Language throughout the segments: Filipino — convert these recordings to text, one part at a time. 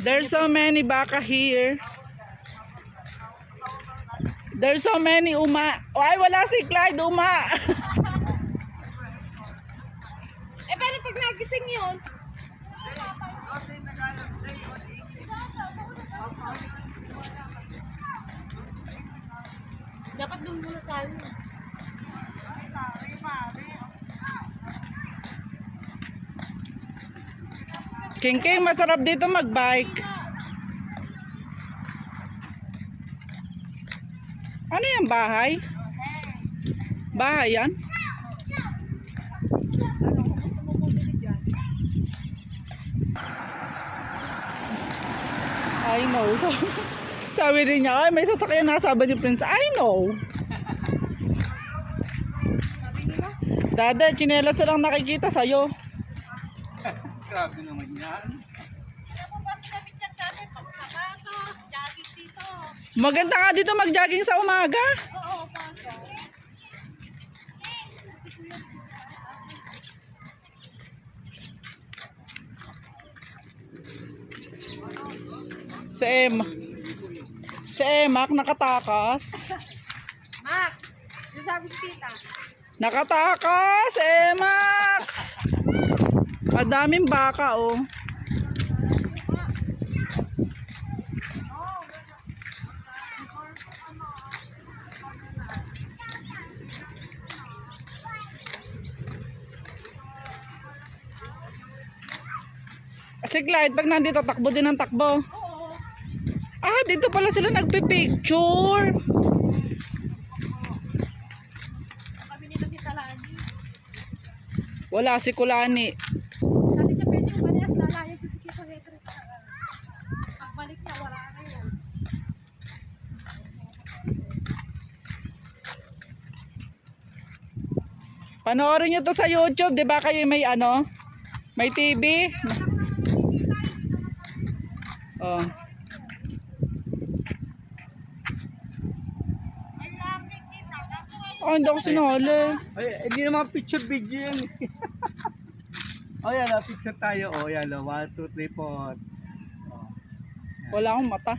There's so many baka here. There's so many uma. Ay, wala si Clyde, uma. Eh, paano pag nagising yun? Dapat doon muna tayo. King, masarap dito magbike. Ano yan, bahay? Bahay yan? I know. So, sabi rin niya, ay may sasakyan nasaban yung prince. I know. Dada, chinelas lang nakikita sa'yo. Grabe naman yan. Maganda nga dito mag-jogging sa umaga. Oo, paano? Si Emak nakatakas. Mak, yung sabi si tita. Nakatakas, Emak. Madaming baka, oh. Si Clyde, pag nandito, takbo din ng takbo. Oo. Ah, dito pala sila nagpipicture. Kami nila si Talani. Wala si Kulani. Sabi niya pwede yung mali at lalayan si Kiko Hedri. Pagbalik niya, wala na yun. Panoorin nyo to sa YouTube, di ba kayo may ano? May TV? Oh. Oh, hindi ako sinali. Ay, hindi naman picture video yan. Oh, yan, picture tayo. Oh, yan, 1, 2, 3, 4. Wala akong mata.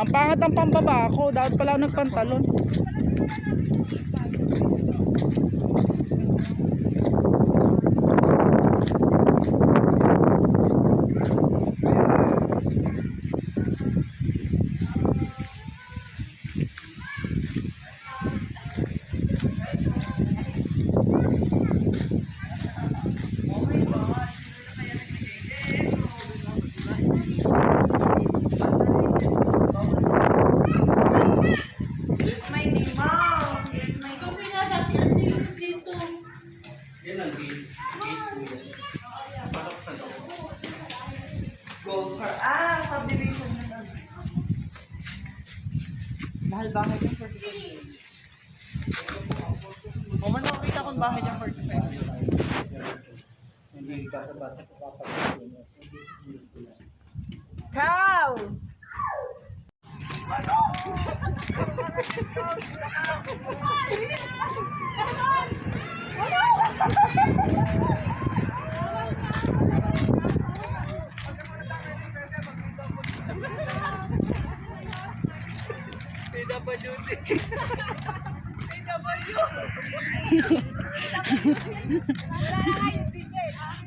Ang pangat ang pambaba ko. Dapat pala ako nagpantalon. Yan ang gate. Gate po yan. Pasok sa loob. Gold car. Ah, subdivision na lang. Mahal bakit yung 45? O man nakakita kong bahay yung 45. Hindi basa-basa ko kapag Cow!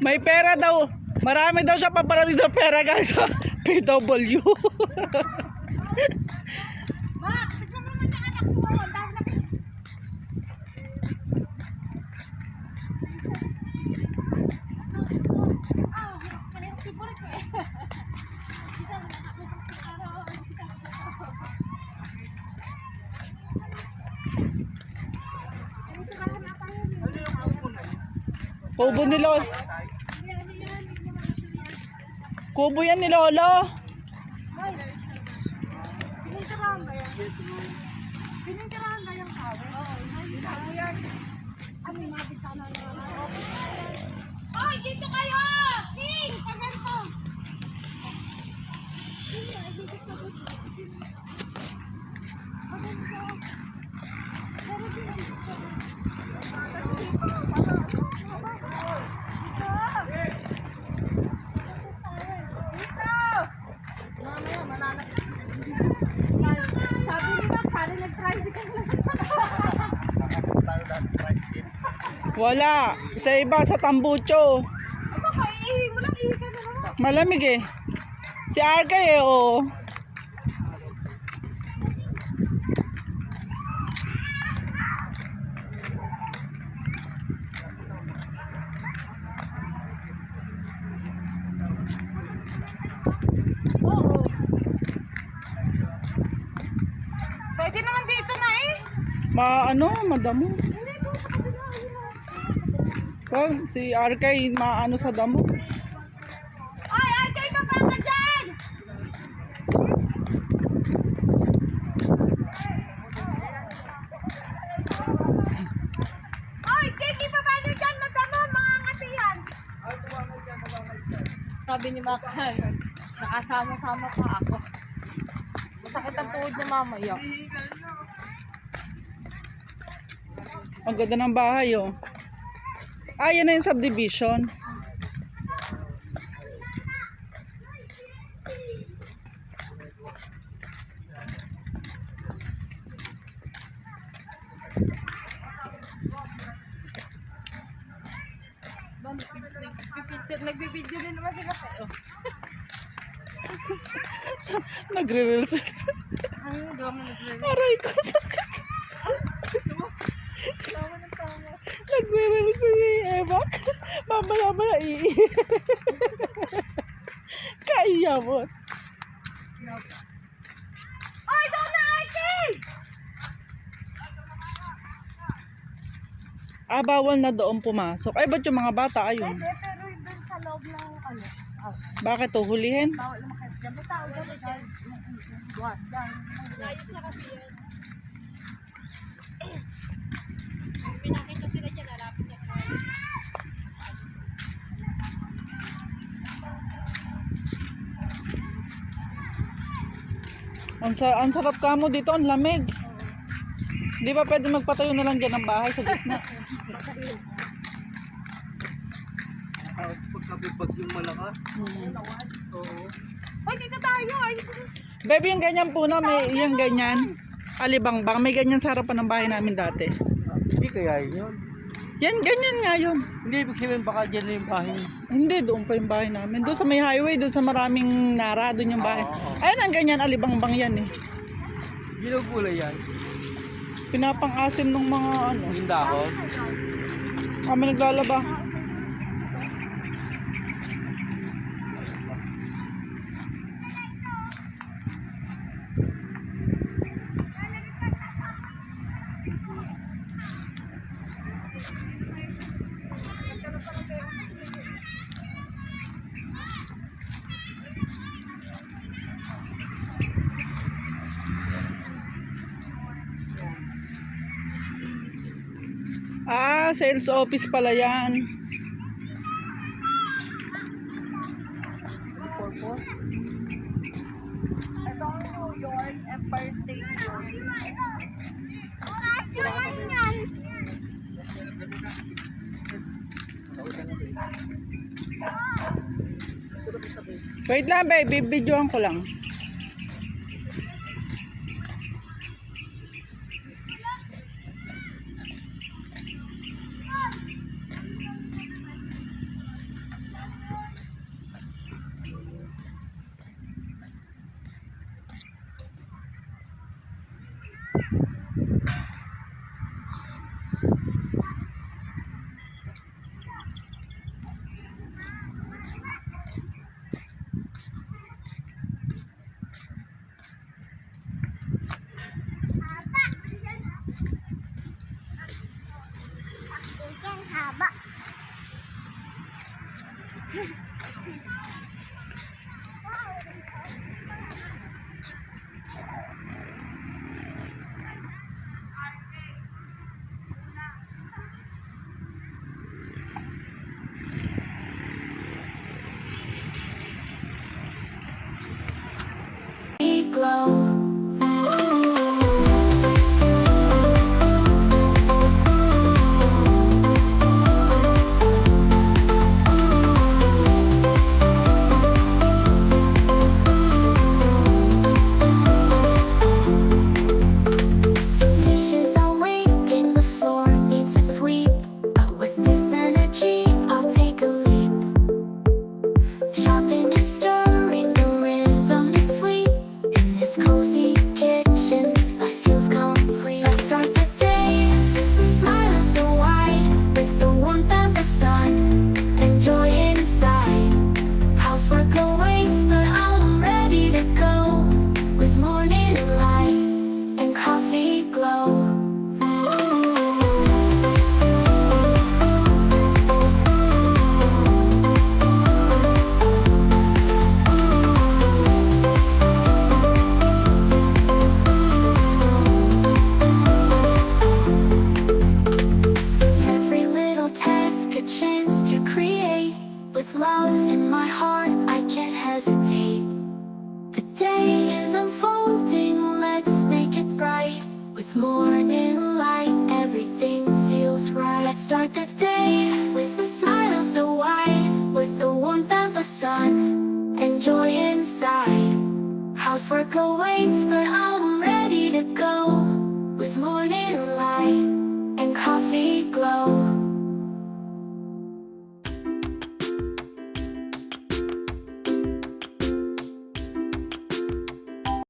May pera daw. Marami daw siya paparating sa pera guys sa PW. Mak, tignan mo naman yung anak mo. Ang dami na kanina si Burik eh. Kubo ni Lolo. Kubo yan ni Lolo. Pinintirahan ba yan? Pinintirahan ba yung kawe? Oo, yan. Ano yung mga bitana na Hoy, dito kayo! King! Sa ganito! Pero dito. Wala. Sa iba, sa Tambucho. Ano ka, iihi mo lang, iihi ka na lang. Malamig eh. Si Arkay eh, oo. Oo. Pwede naman dito na eh. Madamo. Hindi, doon sa kabila. Wag, si Arkay maano sa damo. Ay, kayo baba ka dyan! Ay, Kiki, baba nyo dyan, madamo, mga ngatiyan. Sabi ni Makay, nakasama-sama pa ako. Masakit ang tuhod ni mamaya. Ang ganda ng bahay oh. Yan na yung subdivision. Nagbibideo din naman sila pero. Nagre-reels. Ay, gawa mo nagre-reels. Aray ko, sakit. Nagre-reels si Eva. Mamaya-maya Kaya mo. Ay, doon na, Archie! Bawal na doon pumasok. Ay, ba't yung mga bata ayun? Pwede, pero yun doon sa loob ng ano. Bakit tuhulihin? Bawal naman kayo. Diyan ba tao dyan? Layos na kasi yan. Pinakita sila dyan, harapin niya. Ang sarap ka mo dito, ang lamig. Di ba pwede magpatayo na lang dyan ng bahay sa gitna? Pagkabibag yung malakas. Oo. Ay, dito tayo. Ay, Baby, yung ganyan po na, may yung ganyan. Alibangbang, may ganyan sa harapan ng bahay namin dati. Hindi kaya yun. Yan, ganyan nga yun. Hindi ibig sabihin baka dyan na yung bahay. Hindi, doon pa yung bahay namin. Doon sa may highway, doon sa maraming nara, doon yung bahay. Oo. Ayun, ang ganyan, alibangbang yan eh. Ginugulay yan. Pinapang-asim ng mga ano. Yung dahon. Kami naglalaba. Sales office pala yan. ito ang New York Empire State Building. Taas naman yan. Wait lang, baby. Videoan ko lang. Haba. Glow. joy inside. Housework awaits, but